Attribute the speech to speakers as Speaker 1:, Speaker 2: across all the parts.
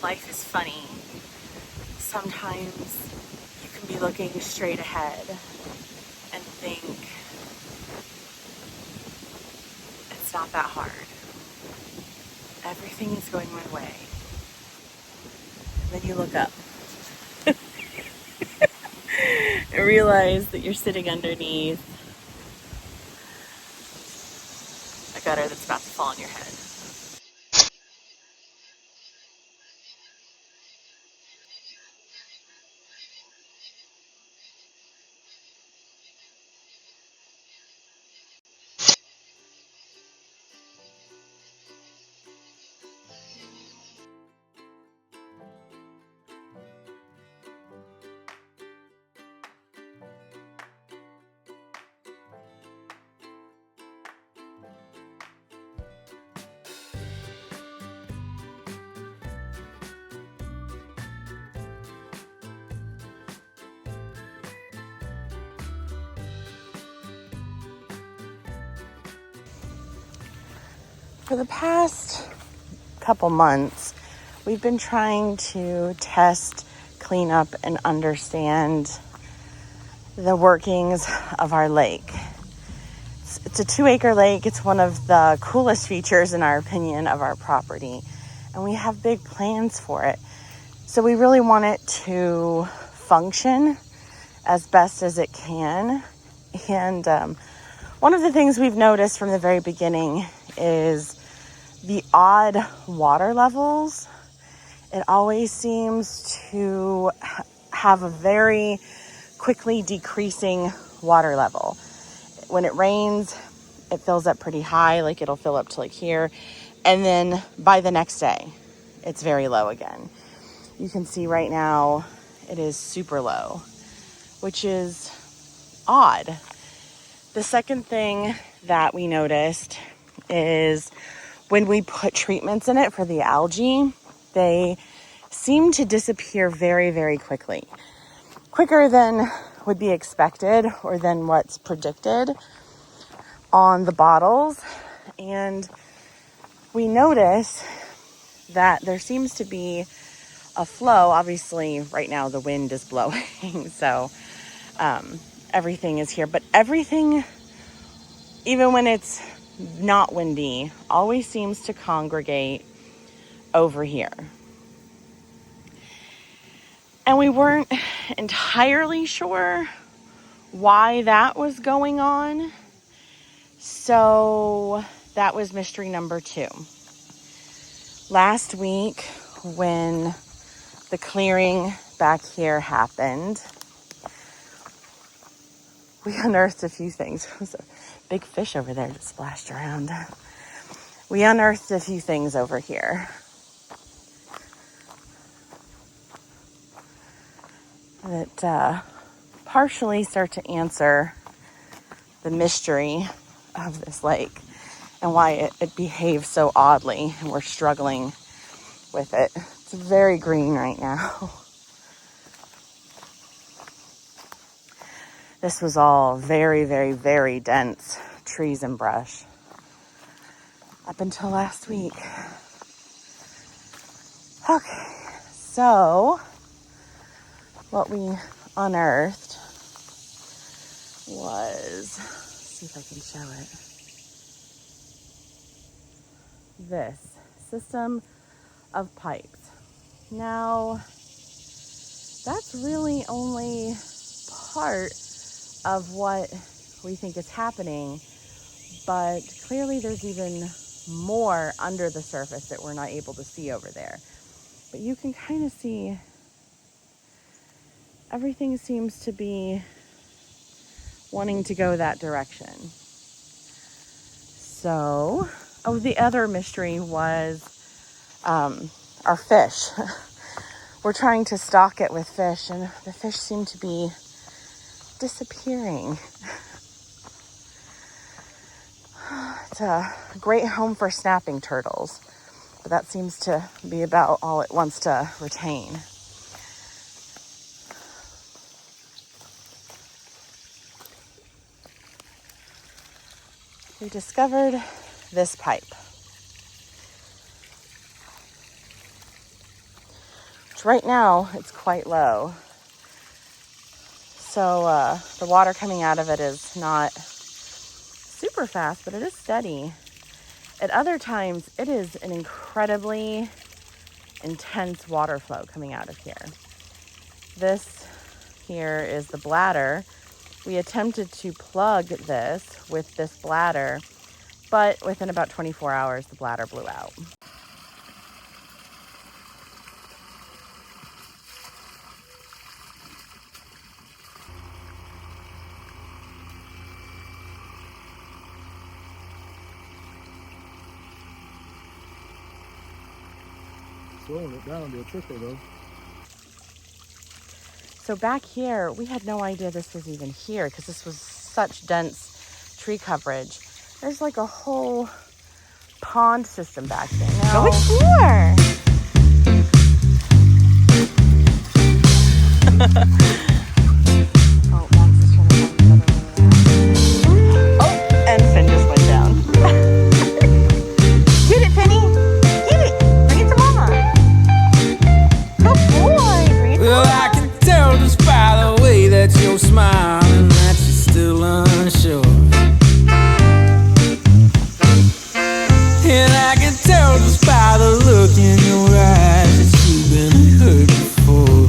Speaker 1: life is funny. Sometimes you can be looking straight ahead and think it's not that hard. Everything is going my way. And then you look up and realize that you're sitting underneath a gutter that's about to fall on your head. For the past couple months, we've been trying to test, clean up, and understand the workings of our lake. It's a 2-acre lake. It's one of the coolest features, in our opinion, of our property. And we have big plans for it. So we really want it to function as best as it can. And one of the things we've noticed from the very beginning is the odd water levels. It always seems to have a very quickly decreasing water level. When it rains, it fills up pretty high, like it'll fill up to like here. And then by the next day, it's very low again. You can see right now it is super low, which is odd. The second thing that we noticed is when we put treatments in it for the algae, they seem to disappear very, very quickly. Quicker than would be expected or than what's predicted on the bottles. And we notice that there seems to be a flow. Obviously, right now the wind is blowing, so everything is here. But everything, even when it's not windy, always seems to congregate over here. And we weren't entirely sure why that was going on. So that was mystery number 2. Last week, when the clearing back here happened, we unearthed a few things. There was a big fish over there that splashed around. We unearthed a few things over here that partially start to answer the mystery of this lake and why it behaves so oddly, and we're struggling with it. It's very green right now. This was all very, very, very dense trees and brush up until last week. Okay, so what we unearthed was, let's see if I can show it, this system of pipes. Now, that's really only part of what we think is happening, but clearly there's even more under the surface that we're not able to see over there. But you can kind of see everything seems to be wanting to go that direction. So, the other mystery was our fish. We're trying to stock it with fish, and the fish seem to be disappearing. It's a great home for snapping turtles, but that seems to be about all it wants to retain. We discovered this pipe. right now it's quite low. So the water coming out of it is not super fast, but it is steady. At other times, it is an incredibly intense water flow coming out of here. This here is the bladder. We attempted to plug this with this bladder, but within about 24 hours, the bladder blew out.
Speaker 2: Slowing it down to a trickle though.
Speaker 1: So back here, we had no idea this was even here because this was such dense tree coverage. There's like a whole pond system back there. Now,
Speaker 3: go explore.
Speaker 1: Oh, Max is trying to find the other way around. Oh, and Finn just went down. Get it, Penny. Get it. Bring it to Mama. Good boy. Bring it to
Speaker 4: Well,
Speaker 1: Mama.
Speaker 4: I can tell just by the way that you're smiling that you're still unsure. And I can tell just by the look in your eyes that you've been hurt before.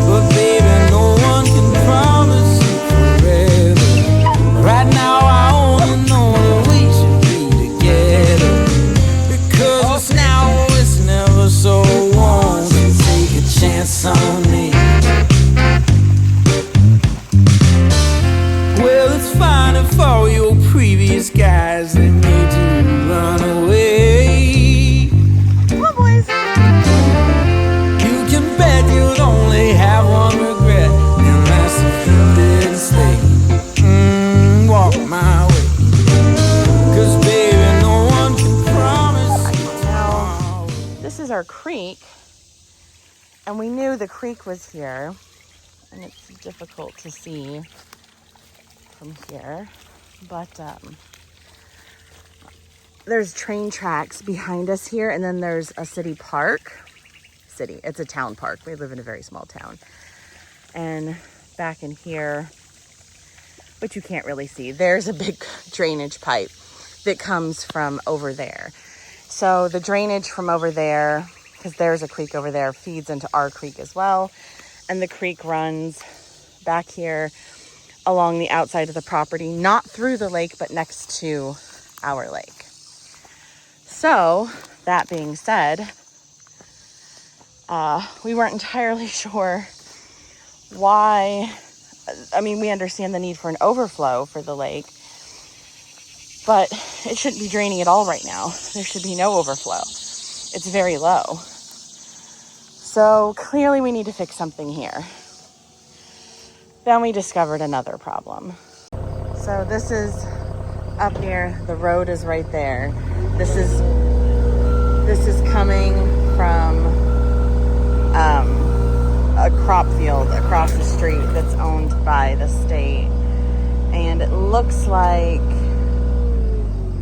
Speaker 4: But baby, no one can promise you forever. Right now I only know that we should be together. Because it's now or it's never, so won't you take a chance on me? Well, it's fine if all your previous guys that made you run away.
Speaker 1: Come on, boys.
Speaker 4: You can bet you'd only have one regret, and that's if you didn't stay. Walk my way. 'Cause baby, no one can promise you tomorrow.
Speaker 1: This is our creek, and we knew the creek was here, and it's difficult to see from here, but there's train tracks behind us here, and then there's a city park. It's a town park. We live in a very small town. And back in here, which you can't really see, there's a big drainage pipe that comes from over there. So the drainage from over there, because there's a creek over there, feeds into our creek as well. And the creek runs back here along the outside of the property, not through the lake, but next to our lake. So that being said, we weren't entirely sure why. I mean, we understand the need for an overflow for the lake, but it shouldn't be draining at all right now. There should be no overflow. It's very low. So clearly we need to fix something here. Then we discovered another problem. So this is up here. The road is right there. This is coming from a crop field across the street that's owned by the state. And it looks like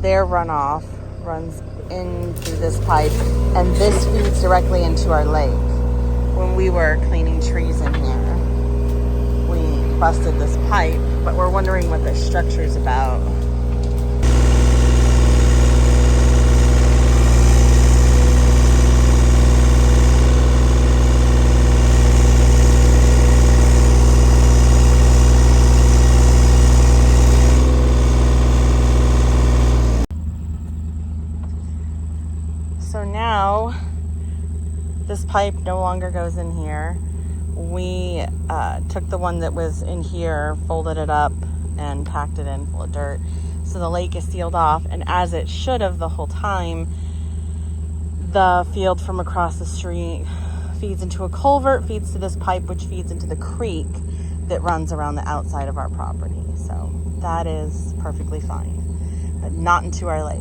Speaker 1: their runoff runs into this pipe, and this feeds directly into our lake. When we were cleaning trees in here, we busted this pipe, but we're wondering what the structure's about. So now this pipe no longer goes in here. We took the one that was in here, folded it up, and packed it in full of dirt. So the lake is sealed off, and as it should have the whole time, the field from across the street feeds into a culvert, feeds to this pipe, which feeds into the creek that runs around the outside of our property. So that is perfectly fine, but not into our lake.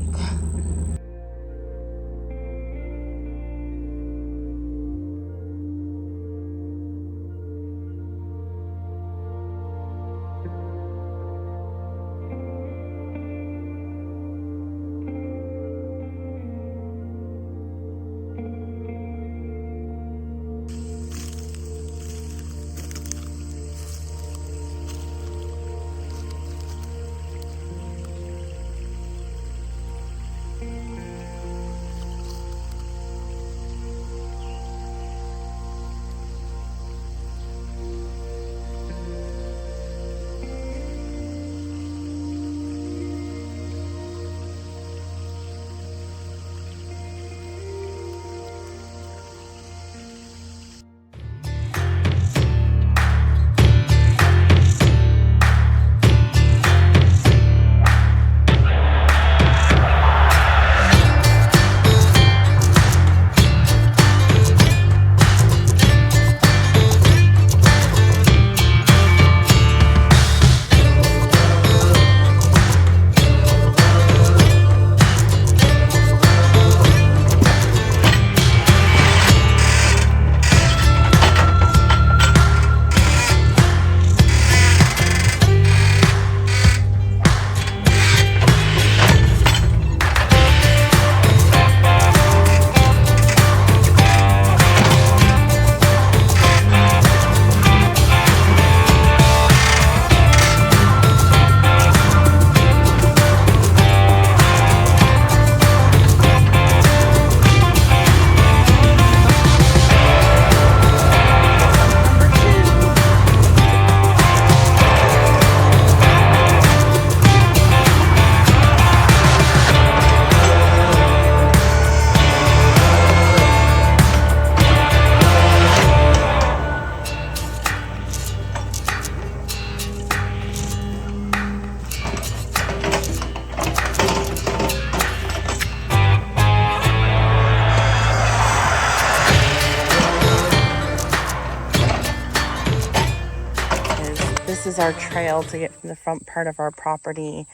Speaker 1: is our trail to get from the front part of our property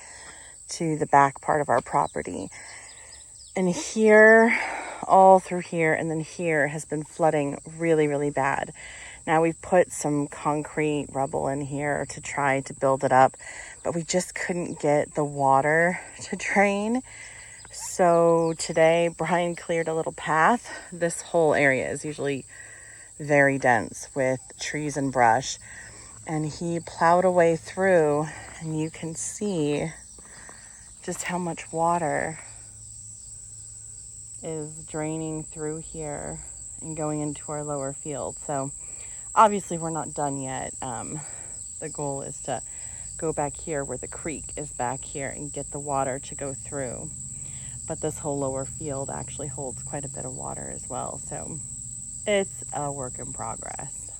Speaker 1: to the back part of our property. And here, all through here, and then here has been flooding really, really bad. Now we've put some concrete rubble in here to try to build it up, but we just couldn't get the water to drain. So today Brian cleared a little path. This whole area is usually very dense with trees and brush, and he plowed a way through, and you can see just how much water is draining through here and going into our lower field. So obviously we're not done yet. The goal is to go back here where the creek is back here and get the water to go through. But this whole lower field actually holds quite a bit of water as well. So it's a work in progress.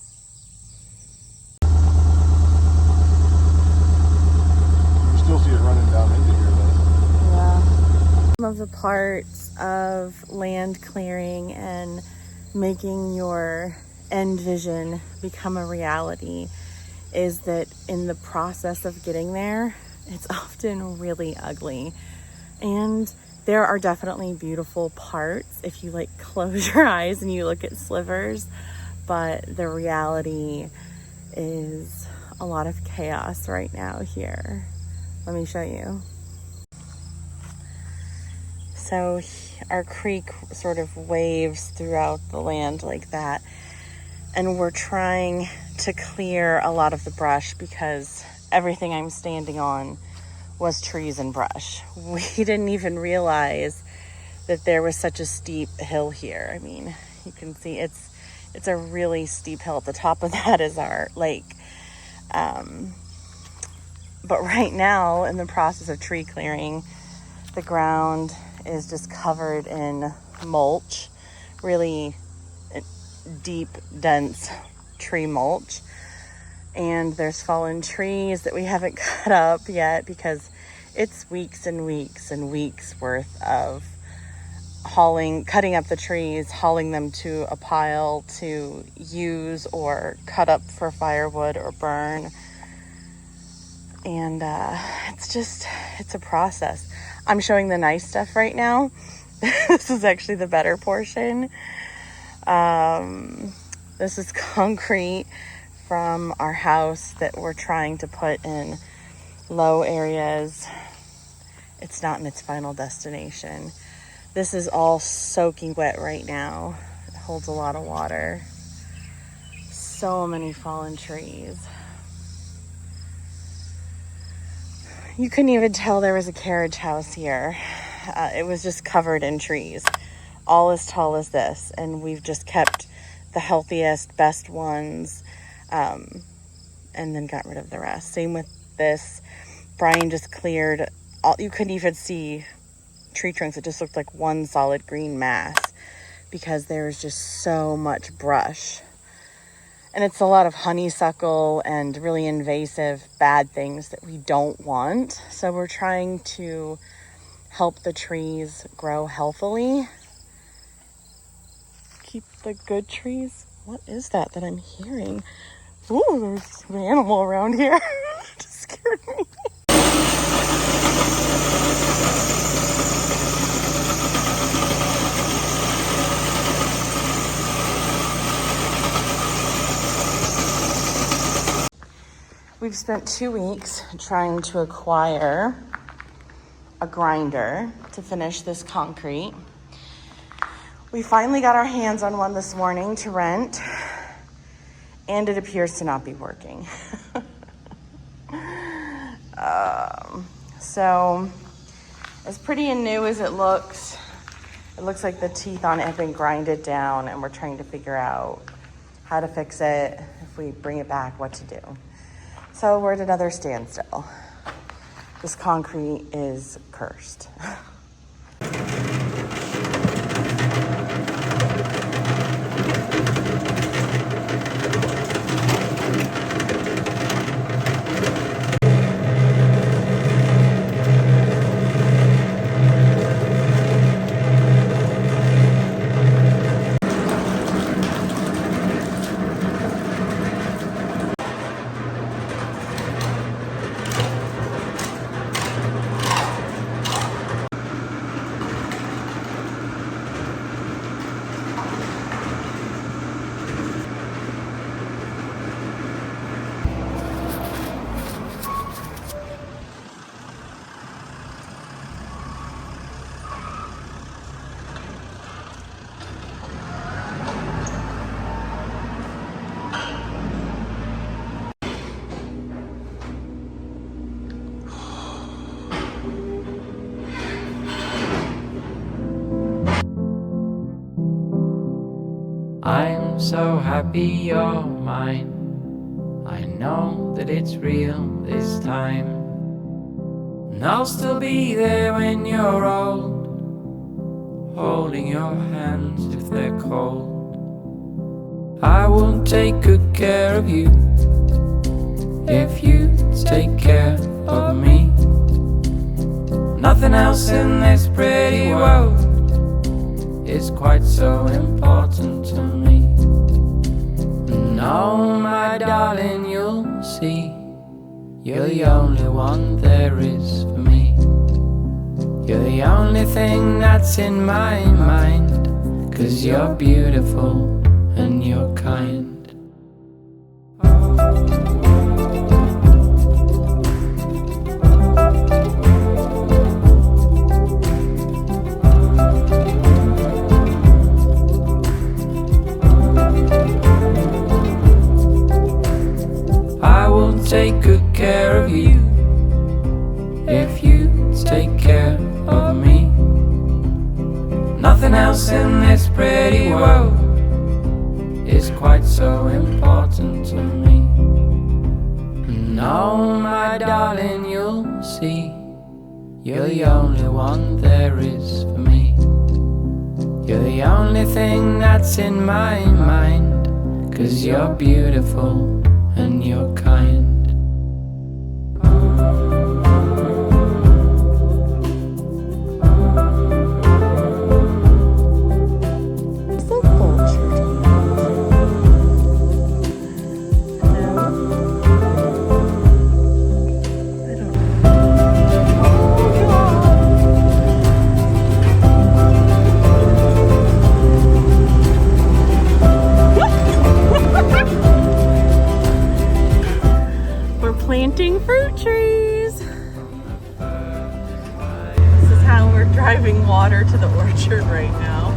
Speaker 2: You still see it running down into here though.
Speaker 1: Yeah. Some of the parts of land clearing and making your end vision become a reality is that in the process of getting there, it's often really ugly. And there are definitely beautiful parts if you like close your eyes and you look at slivers, but the reality is a lot of chaos right now here. Let me show you. So our creek sort of waves throughout the land like that, and we're trying to clear a lot of the brush because everything I'm standing on was trees and brush. We didn't even realize that there was such a steep hill here. I mean, you can see it's a really steep hill. At the top of that is our lake. But right now, in the process of tree clearing, the ground is just covered in mulch, really deep, dense tree mulch. And there's fallen trees that we haven't cut up yet because it's weeks and weeks and weeks worth of cutting up the trees, hauling them to a pile to use or cut up for firewood or burn. And it's a process. I'm showing the nice stuff right now. This is actually the better portion. This is concrete from our house that we're trying to put in low areas. It's not in its final destination. This is all soaking wet right now. It holds a lot of water. So many fallen trees. You couldn't even tell there was a carriage house here. It was just covered in trees, all as tall as this. And we've just kept the healthiest, best ones, and then got rid of the rest. Same with this. Brian just cleared all. You couldn't even see tree trunks. It just looked like one solid green mass because there was just so much brush. And it's a lot of honeysuckle and really invasive bad things that we don't want. So we're trying to help the trees grow healthily. Keep the good trees. What is that I'm hearing? Ooh, there's an animal around here. It just scared me. We've spent 2 weeks trying to acquire a grinder to finish this concrete. We finally got our hands on one this morning to rent, and it appears to not be working. So as pretty and new as it looks like the teeth on it have been grinded down, and we're trying to figure out how to fix it, if we bring it back, what to do. So we're at another standstill. This concrete is cursed.
Speaker 4: so happy you're mine. I know that it's real this time, and I'll still be there when you're old, holding your hands if they're cold. I will take good care of you if you take care of me. Nothing else in this pretty world is quite so important to me. And oh, my darling, you'll see, you're the only one there is for me. You're the only thing that's in my mind, 'cause you're beautiful and you're kind. Take good care of you if you take care of me. Nothing else in this pretty world is quite so important to me. And oh, my darling, you'll see, you're the only one there is for me. You're the only thing that's in my mind, 'cause you're beautiful and you're kind.
Speaker 1: Planting fruit trees. This is how we're driving water to the orchard right now.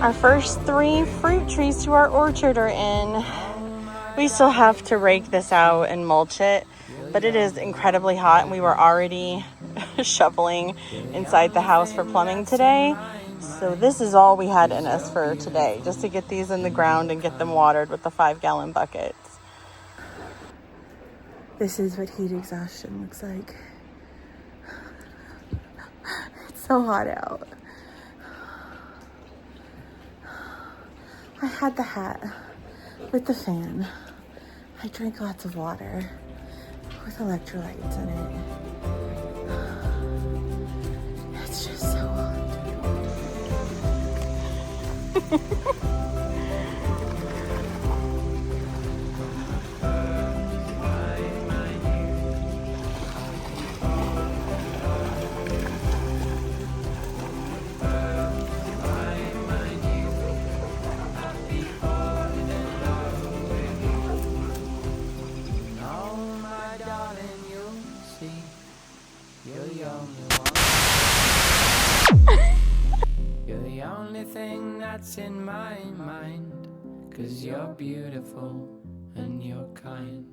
Speaker 1: Our first 3 fruit trees to our orchard are in. We still have to rake this out and mulch it, but it is incredibly hot and we were already shoveling inside the house for plumbing today. So this is all we had in us for today, just to get these in the ground and get them watered with the 5-gallon buckets. This is what heat exhaustion looks like. It's so hot out. I had the hat with the fan. I drank lots of water with electrolytes in it. It's just so hot. Thing that's in my mind, 'cause you're beautiful and you're kind.